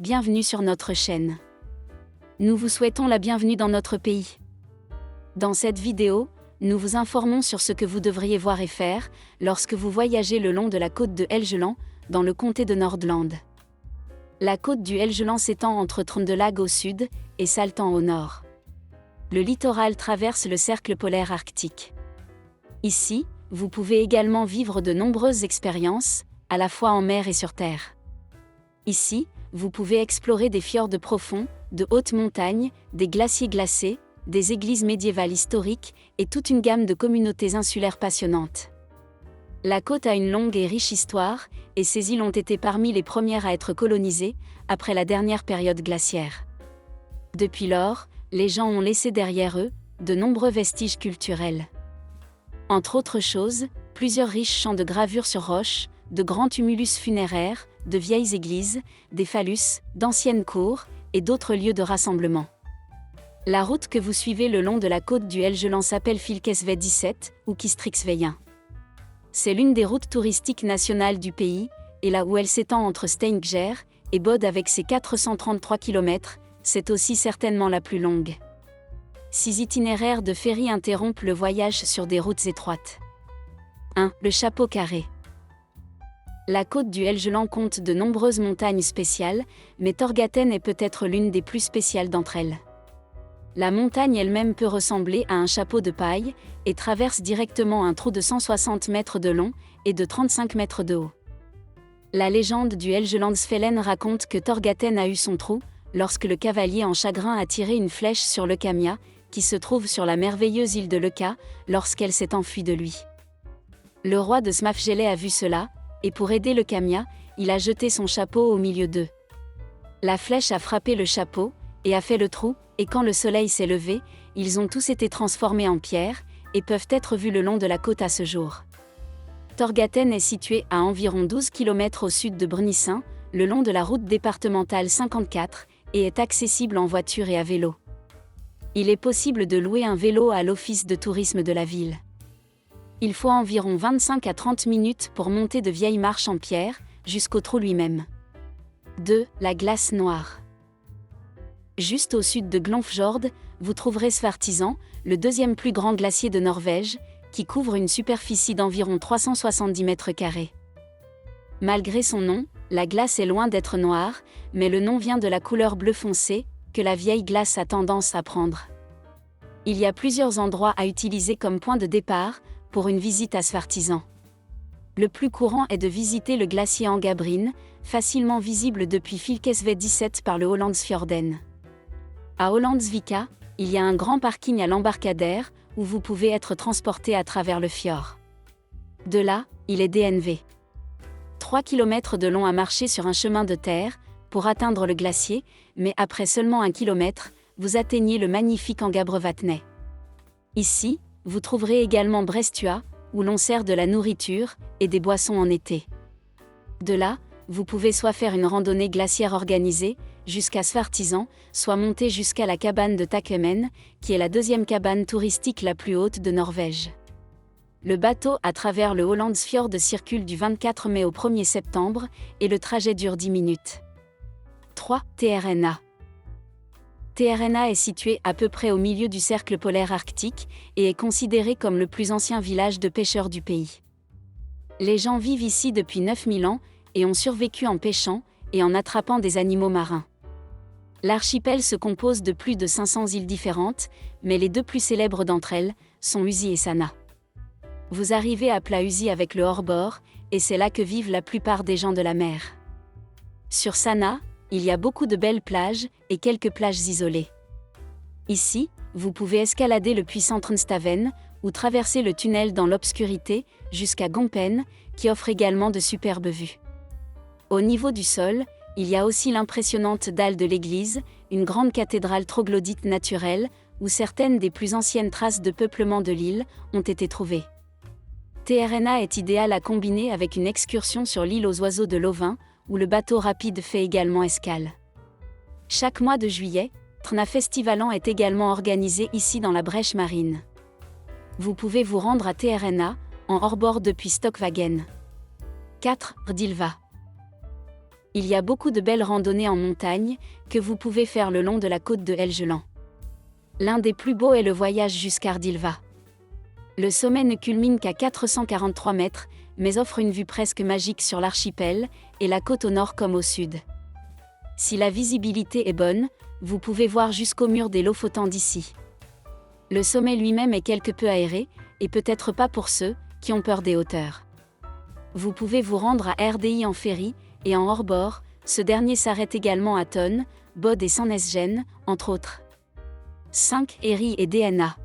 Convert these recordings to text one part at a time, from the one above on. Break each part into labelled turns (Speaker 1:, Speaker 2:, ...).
Speaker 1: bienvenue sur notre chaîne. Nous vous souhaitons la bienvenue dans notre pays. Dans cette vidéo, nous vous informons sur ce que vous devriez voir et faire lorsque vous voyagez le long de la côte de Helgeland, dans le comté de Nordland. La côte du Helgeland s'étend entre Trøndelag au sud et Salten au nord. Le littoral traverse le cercle polaire arctique. Ici, vous pouvez également vivre de nombreuses expériences, à la fois en mer et sur terre. Ici, vous pouvez explorer des fjords profonds, de hautes montagnes, des glaciers glacés, des églises médiévales historiques et toute une gamme de communautés insulaires passionnantes. La côte a une longue et riche histoire, et ces îles ont été parmi les premières à être colonisées, après la dernière période glaciaire. Depuis lors, les gens ont laissé derrière eux de nombreux vestiges culturels. Entre autres choses, plusieurs riches champs de gravures sur roche, de grands tumulus funéraires, de vieilles églises, des phallus, d'anciennes cours, et d'autres lieux de rassemblement. La route que vous suivez le long de la côte du Helgeland s'appelle Fylkesvei 17, ou Kistriksveien. C'est l'une des routes touristiques nationales du pays, et là où elle s'étend entre Steinkjer et Bodø avec ses 433 km, c'est aussi certainement la plus longue. 6 itinéraires de ferry interrompent le voyage sur des routes étroites. 1. Le chapeau carré. La côte du Helgeland compte de nombreuses montagnes spéciales, mais Torghatten est peut-être l'une des plus spéciales d'entre elles. La montagne elle-même peut ressembler à un chapeau de paille, et traverse directement un trou de 160 mètres de long et de 35 mètres de haut. La légende du Helgelandsfellen raconte que Torghatten a eu son trou, lorsque le cavalier en chagrin a tiré une flèche sur Løkkamia, qui se trouve sur la merveilleuse île de Løkka, lorsqu'elle s'est enfuie de lui. Le roi de Smafjellé a vu cela, et pour aider Løkkamia, il a jeté son chapeau au milieu d'eux. La flèche a frappé le chapeau, et a fait le trou, et quand le soleil s'est levé, ils ont tous été transformés en pierre, et peuvent être vus le long de la côte à ce jour. Torghatten est situé à environ 12 km au sud de Brønnøysund, le long de la route départementale 54, et est accessible en voiture et à vélo. Il est possible de louer un vélo à l'office de tourisme de la ville. Il faut environ 25 à 30 minutes pour monter de vieilles marches en pierre, jusqu'au trou lui-même. 2. La glace noire. Juste au sud de Glomfjord, vous trouverez Svartisen, le deuxième plus grand glacier de Norvège, qui couvre une superficie d'environ 370 mètres carrés. Malgré son nom, la glace est loin d'être noire, mais le nom vient de la couleur bleu foncé, que la vieille glace a tendance à prendre. Il y a plusieurs endroits à utiliser comme point de départ, pour une visite à Svartisen. Le plus courant est de visiter le glacier Angabrine, facilement visible depuis Fylkesvei 17 par le Hollandsfjorden. À Hollandsvika, il y a un grand parking à l'embarcadère, où vous pouvez être transporté à travers le fjord. De là, il est DNV. 3 km de long à marcher sur un chemin de terre, pour atteindre le glacier, mais après seulement 1 km, vous atteignez le magnifique Angabrevatnet. Ici, vous trouverez également Brestua, où l'on sert de la nourriture et des boissons en été. De là, vous pouvez soit faire une randonnée glaciaire organisée, jusqu'à Svartisen, soit monter jusqu'à la cabane de Takemen, qui est la deuxième cabane touristique la plus haute de Norvège. Le bateau à travers le Hollandsfjord circule du 24 mai au 1er septembre, et le trajet dure 10 minutes. 3. TRNA. TRNA est situé à peu près au milieu du cercle polaire arctique, et est considéré comme le plus ancien village de pêcheurs du pays. Les gens vivent ici depuis 9000 ans, et ont survécu en pêchant, et en attrapant des animaux marins. L'archipel se compose de plus de 500 îles différentes, mais les deux plus célèbres d'entre elles sont Usi et Sana. Vous arrivez à Pla Usi avec le hors-bord, et c'est là que vivent la plupart des gens de la mer. Sur Sana, il y a beaucoup de belles plages, et quelques plages isolées. Ici, vous pouvez escalader le puissant Trønstaven, ou traverser le tunnel dans l'obscurité, jusqu'à Gompen, qui offre également de superbes vues. Au niveau du sol, il y a aussi l'impressionnante dalle de l'église, une grande cathédrale troglodyte naturelle, où certaines des plus anciennes traces de peuplement de l'île ont été trouvées. TRNA est idéal à combiner avec une excursion sur l'île aux oiseaux de Lovin, où le bateau rapide fait également escale. Chaque mois de juillet, Trna Festivalan est également organisé ici dans la Brèche marine. Vous pouvez vous rendre à TRNA, en hors-bord depuis Stokvagen. 4. Rdilva. Il y a beaucoup de belles randonnées en montagne que vous pouvez faire le long de la côte de Helgeland. L'un des plus beaux est le voyage jusqu'à Ardilva. Le sommet ne culmine qu'à 443 mètres, mais offre une vue presque magique sur l'archipel et la côte au nord comme au sud. Si la visibilité est bonne, vous pouvez voir jusqu'au mur des Lofoten d'ici. Le sommet lui-même est quelque peu aéré, et peut-être pas pour ceux qui ont peur des hauteurs. Vous pouvez vous rendre à RDI en ferry, et en hors-bord, ce dernier s'arrête également à Thon, Bod et Sandnesgen, entre autres. 5. Eri et DNA.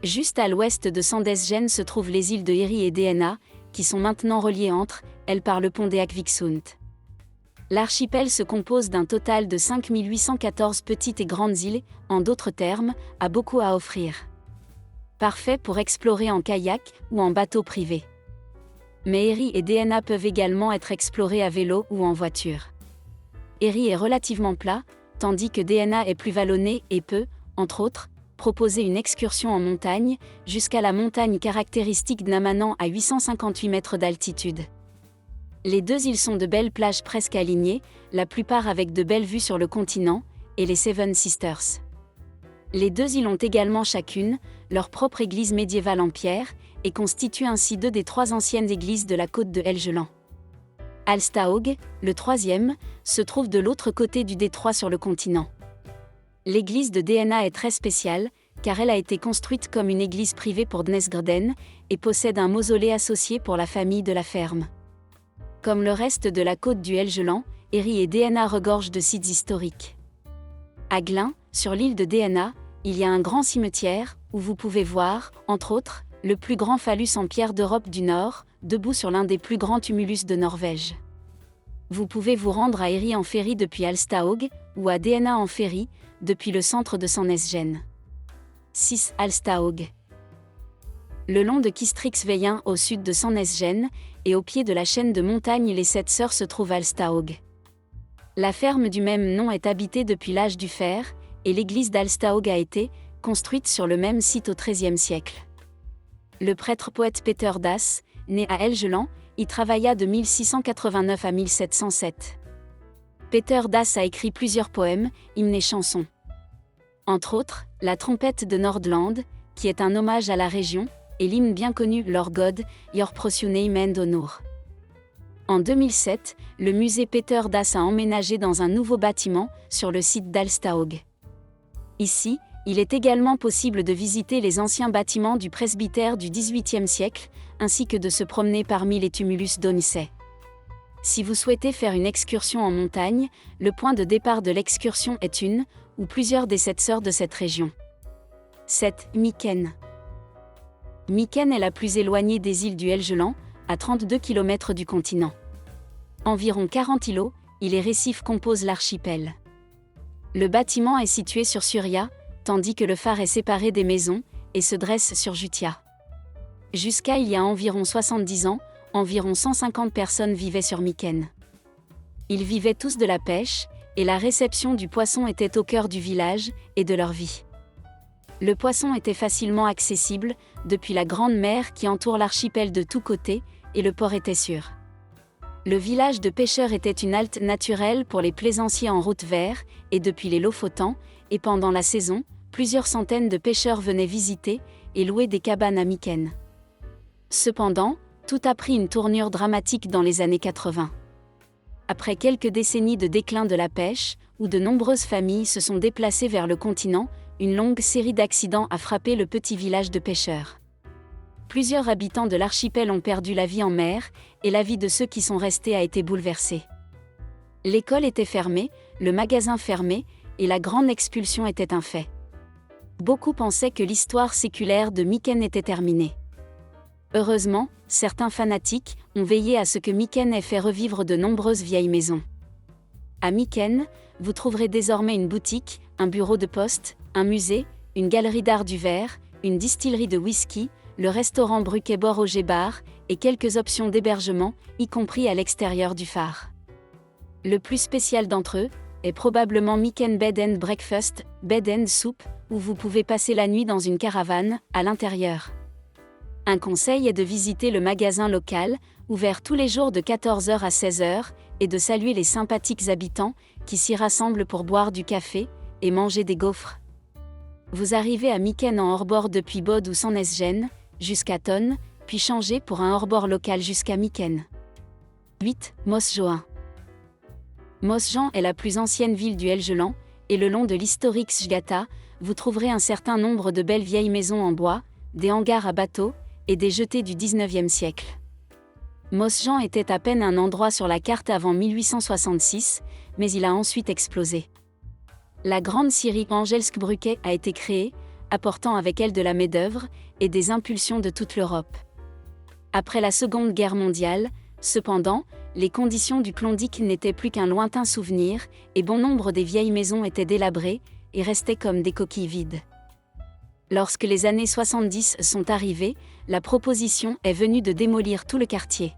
Speaker 1: Juste à l'ouest de Sandnesgen se trouvent les îles de Eri et DNA, qui sont maintenant reliées entre elles par le pont d'Eakviksund. L'archipel se compose d'un total de 5814 petites et grandes îles, en d'autres termes, a beaucoup à offrir. Parfait pour explorer en kayak ou en bateau privé. Mais Eri et DNA peuvent également être explorés à vélo ou en voiture. Eri est relativement plat, tandis que DNA est plus vallonné et peut, entre autres, proposer une excursion en montagne, jusqu'à la montagne caractéristique d'Namanan à 858 mètres d'altitude. Les deux îles sont de belles plages presque alignées, la plupart avec de belles vues sur le continent, et les Seven Sisters. Les deux îles ont également chacune leur propre église médiévale en pierre, et constituent ainsi deux des trois anciennes églises de la côte de Helgeland. Alstahaug, le troisième, se trouve de l'autre côté du détroit sur le continent. L'église de DNA est très spéciale, car elle a été construite comme une église privée pour Dnesgrden, et possède un mausolée associé pour la famille de la ferme. Comme le reste de la côte du Helgeland, Eri et DNA regorgent de sites historiques. À Glin, sur l'île de DNA, il y a un grand cimetière, où vous pouvez voir, entre autres, le plus grand phallus en pierre d'Europe du Nord, debout sur l'un des plus grands tumulus de Norvège. Vous pouvez vous rendre à Eri en ferry depuis Alstahaug, ou à DNA en ferry, depuis le centre de Sandnesgen. 6. Alstahaug. Le long de Kistriksveien au sud de Sandnesgen, et au pied de la chaîne de montagnes les Sept Sœurs se trouve Alstahaug. La ferme du même nom est habitée depuis l'âge du fer, et l'église d'Alstahaug a été construite sur le même site au XIIIe siècle. Le prêtre-poète Peter Dass, né à Helgeland, y travailla de 1689 à 1707. Peter Dass a écrit plusieurs poèmes, hymnes et chansons. Entre autres, La trompette de Nordland, qui est un hommage à la région, et l'hymne bien connu Lord God, Your Prosune Onur. En 2007, le musée Peter Dass a emménagé dans un nouveau bâtiment, sur le site d'Alstahaug. Ici, il est également possible de visiter les anciens bâtiments du presbytère du XVIIIe siècle, ainsi que de se promener parmi les tumulus d'Onisset. Si vous souhaitez faire une excursion en montagne, le point de départ de l'excursion est une, ou plusieurs des sept sœurs de cette région. 7. Myken. Myken est la plus éloignée des îles du Helgeland, à 32 km du continent. Environ 40 îlots, et les récifs composent l'archipel. Le bâtiment est situé sur Surya, tandis que le phare est séparé des maisons, et se dresse sur Juttia. Jusqu'à il y a environ 70 ans, environ 150 personnes vivaient sur Myken. Ils vivaient tous de la pêche, et la réception du poisson était au cœur du village, et de leur vie. Le poisson était facilement accessible, depuis la grande mer qui entoure l'archipel de tous côtés, et le port était sûr. Le village de pêcheurs était une halte naturelle pour les plaisanciers en route vers, et depuis les Lofoten, et pendant la saison, plusieurs centaines de pêcheurs venaient visiter et louer des cabanes à Myken. Cependant, tout a pris une tournure dramatique dans les années 80. Après quelques décennies de déclin de la pêche, où de nombreuses familles se sont déplacées vers le continent, une longue série d'accidents a frappé le petit village de pêcheurs. Plusieurs habitants de l'archipel ont perdu la vie en mer, et la vie de ceux qui sont restés a été bouleversée. L'école était fermée, le magasin fermé, et la grande expulsion était un fait. Beaucoup pensaient que l'histoire séculaire de Myken était terminée. Heureusement, certains fanatiques ont veillé à ce que Myken ait fait revivre de nombreuses vieilles maisons. À Myken, vous trouverez désormais une boutique, un bureau de poste, un musée, une galerie d'art du verre, une distillerie de whisky, le restaurant Brukebor au Bar et quelques options d'hébergement, y compris à l'extérieur du phare. Le plus spécial d'entre eux est probablement Myken Bed and Breakfast, Bed and Soup, où vous pouvez passer la nuit dans une caravane, à l'intérieur. Un conseil est de visiter le magasin local, ouvert tous les jours de 14h à 16h, et de saluer les sympathiques habitants qui s'y rassemblent pour boire du café et manger des gaufres. Vous arrivez à Myken en hors-bord depuis Bod ou Sandnessjøen, jusqu'à Tonn, puis changez pour un hors-bord local jusqu'à Myken. 8. Mosjøen. Mosjøen est la plus ancienne ville du Helgeland, et le long de l'historique Sjgata, vous trouverez un certain nombre de belles vieilles maisons en bois, des hangars à bateaux, et des jetées du XIXe siècle. Mosjøen était à peine un endroit sur la carte avant 1866, mais il a ensuite explosé. La grande scierie Angelsbrücke a été créée, apportant avec elle de la main-d'œuvre et des impulsions de toute l'Europe. Après la Seconde Guerre mondiale, cependant, les conditions du Klondike n'étaient plus qu'un lointain souvenir, et bon nombre des vieilles maisons étaient délabrées et restaient comme des coquilles vides. Lorsque les années 70 sont arrivées, la proposition est venue de démolir tout le quartier.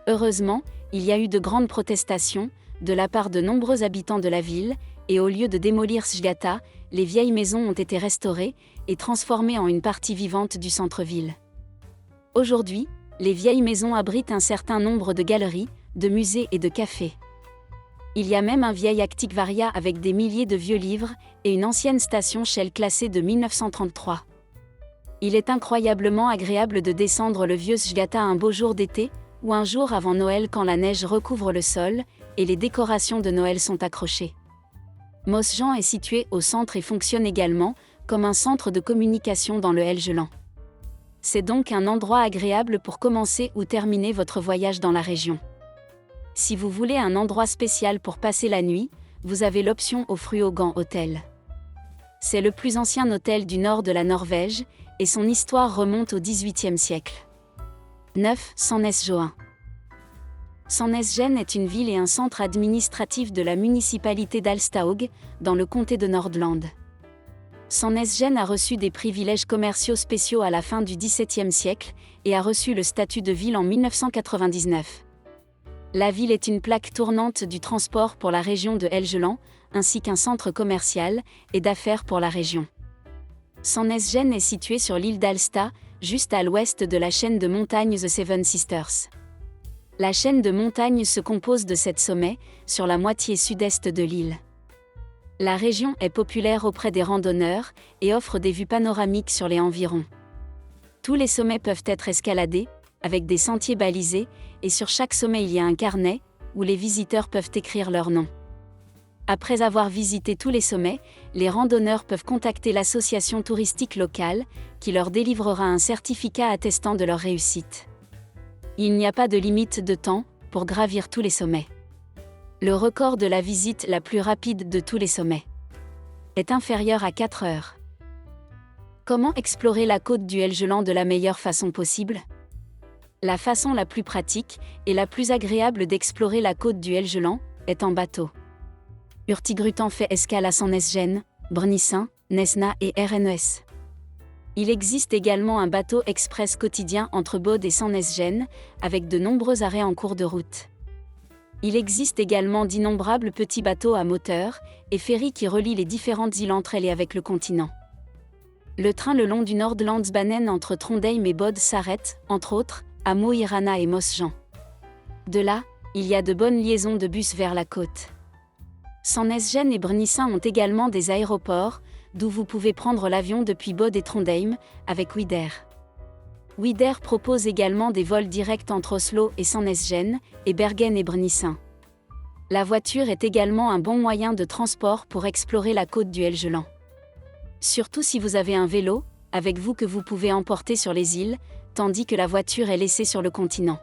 Speaker 1: Heureusement, il y a eu de grandes protestations, de la part de nombreux habitants de la ville, et au lieu de démolir Sjgata, les vieilles maisons ont été restaurées et transformées en une partie vivante du centre-ville. Aujourd'hui, les vieilles maisons abritent un certain nombre de galeries, de musées et de cafés. Il y a même un vieil antiquariat avec des milliers de vieux livres et une ancienne station Shell classée de 1933. Il est incroyablement agréable de descendre le vieux Sjgata un beau jour d'été, ou un jour avant Noël quand la neige recouvre le sol, et les décorations de Noël sont accrochées. Mosjøen est situé au centre et fonctionne également comme un centre de communication dans le Helgeland. C'est donc un endroit agréable pour commencer ou terminer votre voyage dans la région. Si vous voulez un endroit spécial pour passer la nuit, vous avez l'option au Fruogan Hotel. C'est le plus ancien hôtel du nord de la Norvège, et son histoire remonte au XVIIIe siècle. 9. Sandnessjøen. Sandnessjøen est une ville et un centre administratif de la municipalité d'Alstahaug, dans le comté de Nordland. Sandnessjøen a reçu des privilèges commerciaux spéciaux à la fin du XVIIe siècle et a reçu le statut de ville en 1999. La ville est une plaque tournante du transport pour la région de Helgeland, ainsi qu'un centre commercial et d'affaires pour la région. Sandnessjøen est située sur l'île d'Alsta, juste à l'ouest de la chaîne de montagnes The Seven Sisters. La chaîne de montagnes se compose de 7 sommets, sur la moitié sud-est de l'île. La région est populaire auprès des randonneurs et offre des vues panoramiques sur les environs. Tous les sommets peuvent être escaladés, avec des sentiers balisés, et sur chaque sommet il y a un carnet, où les visiteurs peuvent écrire leur nom. Après avoir visité tous les sommets, les randonneurs peuvent contacter l'association touristique locale, qui leur délivrera un certificat attestant de leur réussite. Il n'y a pas de limite de temps pour gravir tous les sommets. Le record de la visite la plus rapide de tous les sommets est inférieur à 4 heures. Comment explorer la côte du Helgeland de la meilleure façon possible ? La façon la plus pratique et la plus agréable d'explorer la côte du Helgeland est en bateau. Hurtigruten fait escale à Sandnessjøen, Brønnøysund, Nesna et RNES. Il existe également un bateau express quotidien entre Bod et Sandnessjøen, avec de nombreux arrêts en cours de route. Il existe également d'innombrables petits bateaux à moteur et ferries qui relient les différentes îles entre elles et avec le continent. Le train le long du Nordlandsbanen entre Trondheim et Bod s'arrête, entre autres, à Mo i Rana et Mosjøen. De là, il y a de bonnes liaisons de bus vers la côte. Sandnessjøen et Brønnøysund ont également des aéroports, d'où vous pouvez prendre l'avion depuis Bod et Trondheim, avec Widerøe. Widerøe propose également des vols directs entre Oslo et Sandnessjøen, et Bergen et Brønnøysund. La voiture est également un bon moyen de transport pour explorer la côte du Helgeland. Surtout si vous avez un vélo, avec vous que vous pouvez emporter sur les îles, tandis que la voiture est laissée sur le continent.